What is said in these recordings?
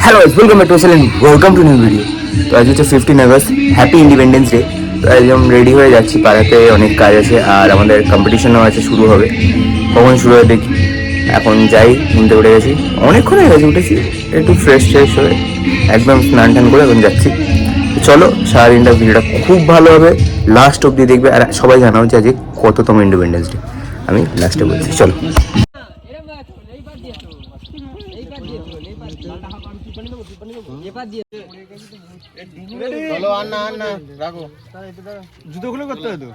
Hello welcome back to channel, welcome to new video. তো আজ হচ্ছে 15 আগস্ট, হ্যাপি ইন্ডিপেন্ডেন্স ডে। তো একদম রেডি হয়ে যাচ্ছি, পাড়াতে অনেক কাজ আছে আর আমাদের কম্পিটিশনও আছে, শুরু হবে। কখন শুরু হয় দেখি। এখন যাই, ঘুমতে উঠে গেছি, অনেকক্ষণ হয়ে গেছে উঠেছি, একটু ফ্রেশ হয়ে একদম স্নান টান করে এখন যাচ্ছি। চলো, সারাদিনটা ভিডিওটা খুব ভালো হবে, লাস্ট অবধি দেখবে। আর সবাই জানাও যে আজকে কততম ইন্ডিপেন্ডেন্স ডে, আমি লাস্টে বলছি। চলো। জুতোগুলো করতে হবে তো।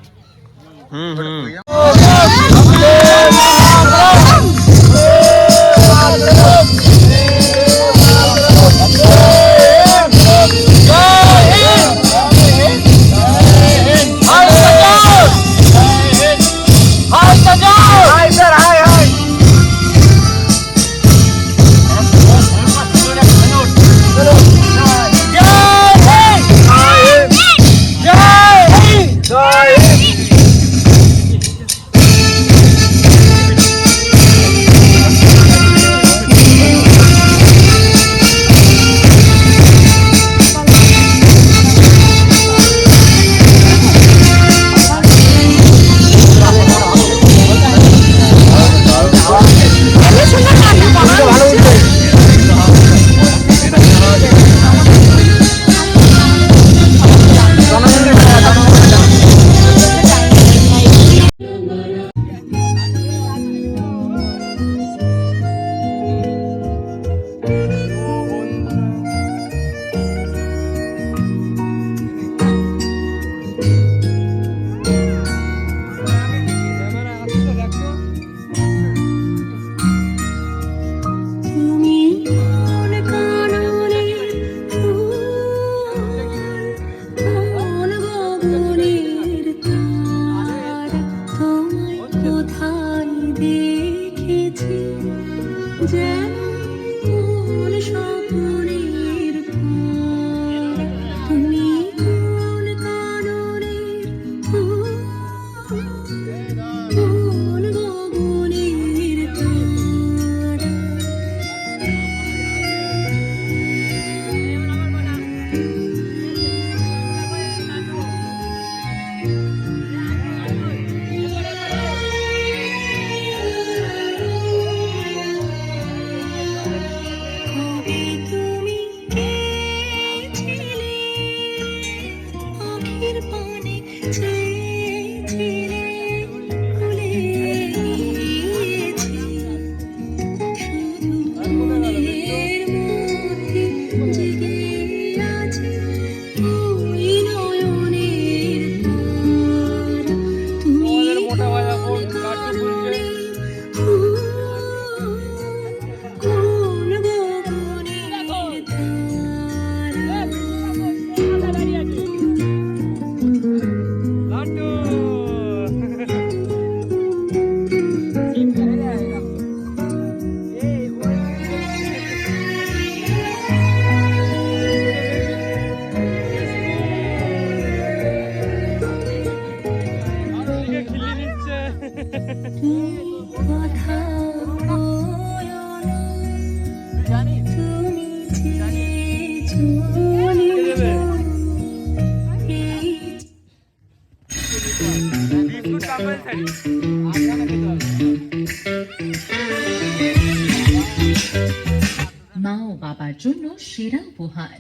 মা ও বাবার জন্য সেরা উপহার।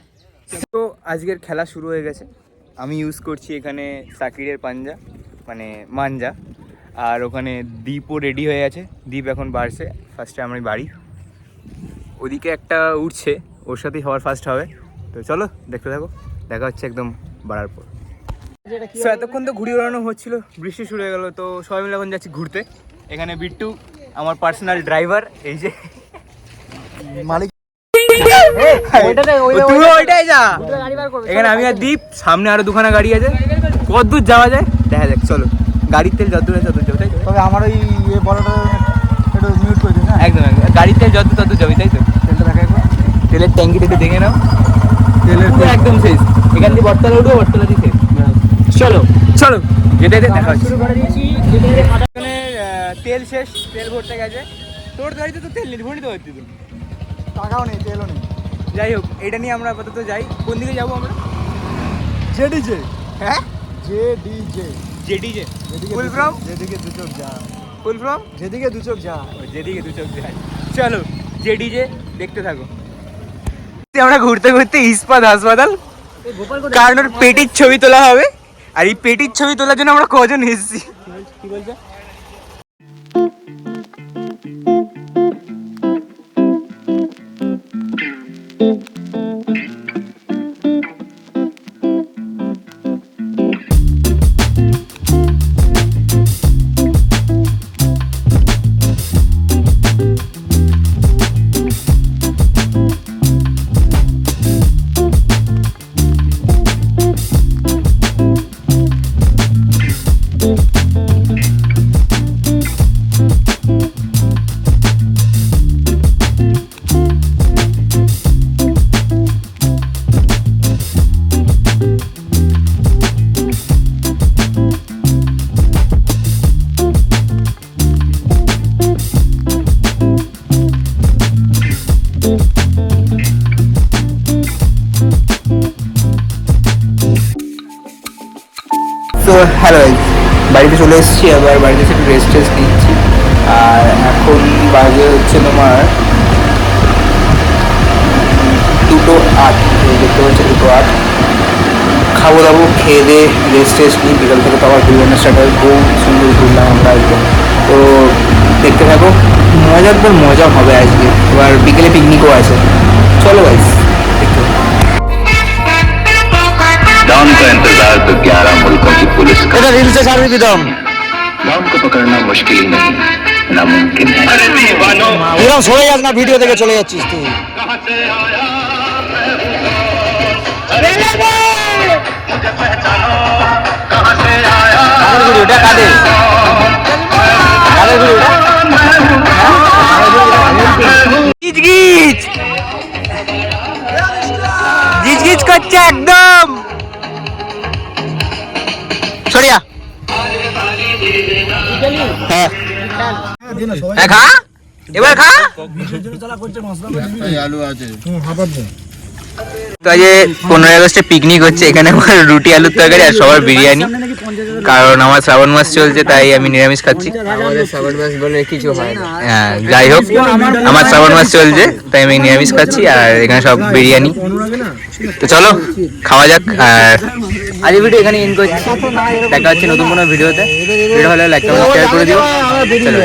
তো আজকের খেলা শুরু হয়ে গেছে। আমি ইউজ করছি এখানে সাকিরের পাঞ্জা, মানে মাঞ্জা। আর ওখানে দীপও রেডি হয়ে আছে, দীপ এখন বাড়ছে। ফার্স্টে আমি বাড়ি, ওদিকে একটা উঠছে, ওর সাথেই হওয়ার ফার্স্ট হবে। তো চলো দেখতে থাকো। দেখা হচ্ছে একদম বাড়ার পর। তো এতক্ষণ তো ঘুড়ি ওড়ানো হচ্ছিল, বৃষ্টি শুরু হয়ে গেল, তো সবাই মিলে এখন যাচ্ছি ঘুরতে। এখানে বিট্টু আমার পার্সোনাল ড্রাইভার, এই যে মালিক। তুই ওইটাই যা, এখানে আমি আর দীপ, সামনে আরো দুখানা গাড়ি আছে, কত দূর যাওয়া যায় দেখা যাক। চলো, গাড়ির তেল যত দূর আছে তত যাবে, তাই তো? তবে আমার ওই বড়টা একটু মিউট করে দিন। একদম একদম, গাড়ির তেল যত তত যাবে, তাই তো? তেলটা দেখা একবার। তেলের ট্যাঙ্কিটা একটু দেখে নাও, তেলের পুরো একদম শেষ। এখান দিয়ে বটতলা উঠবো, বটতলা দিয়ে শেষ। চলো চলো, যেতে যেতে দেখা হচ্ছে। এখানে তেল শেষ, তেল ভরতে গেছে। তোর গাড়িতে তো তেল নেই, ভরে নিতে পারছি তো। টাকাও নেই, তেলও নেই। যাই হোক, এটা নিয়ে আমরা আপাতত যাই। কোন দিকে যাবো আমরা? জেডিজে। হ্যাঁ, জেডিজে। জেডিজে। যেদিকে ফুল দু- ফ্রম? যেদিকে দু চোখ যা। ফুল ফ্রম? যেদিকে দু চোখ যা। যেদিকে দু চোখ যায়। চলো, জেডিজে দেখতে থাকো। আমরা ঘুরতে ঘুরতে ইস্পাত হাসপাতাল, কারণ ওর পেটির ছবি তোলা হবে। আর এই পেটির ছবি তোলার জন্য আমরা কজন এসেছি। কি বলছে? তো হ্যালো, বাড়িতে চলে এসেছি, আবার বাড়িতে এসে একটু রেস্ট টেস্ট নিচ্ছি। আর এখন বাজে হচ্ছে তোমার 2:08, দেখতে পাচ্ছি 2:08। খাবো দাবো, খেয়ে দিয়ে রেস্ট টেস্ট নিই। বিকাল থেকে তো আবার ঘুরবেন স্টার্ট হয়, খুব সুন্দর ঘুরলাম আমরা একদম। তো দেখতে থাকো, মজার পর মজা হবে আজকে। এবার বিকেলে পিকনিকও আছে, চলো গাইস দেখতে থাকো। डॉन का इंतजार तो 11 मुल्कों की पुलिस का। এটা রিলসে ছাড়বি বিদম। डॉन को पकड़ना मुश्किल ही नहीं, नामुमकिन है। এরকম সরে যাস না, ভিডিও থেকে চলে যাচ্ছিস তুই। কাদের ভিডিওটা? কাদের কাদের ভিডিওটা? গিজ গিজ গিজ গিজ করছে একদম। সরিয়া, হ্যাঁ হ্যাঁ, খা এবার খা। তো আজ 15 আগস্টে পিকনিক হচ্ছে, এখানে আমার রুটি আলুর তরকারি আর সবার বিরিয়ানি। কারণ আমার শ্রাবণ মাস চলছে, তাই আমি নিরামিষ খাচ্ছি। শ্রাবণ মাস বলে কিছু হয় না। হ্যাঁ, যাই হোক, আমার শ্রাবণ মাস চলছে তাই আমি নিরামিষ খাচ্ছি, আর এখানে সব বিরিয়ানি। তো চলো খাওয়া যাক। আর আজ ভিডিও এখানে এন্ড করছি, দেখা হচ্ছে নতুন কোনো ভিডিওতে। ভিডিও ভালো লাগলে লাইক কমেন্ট শেয়ার করে দিও। চলো।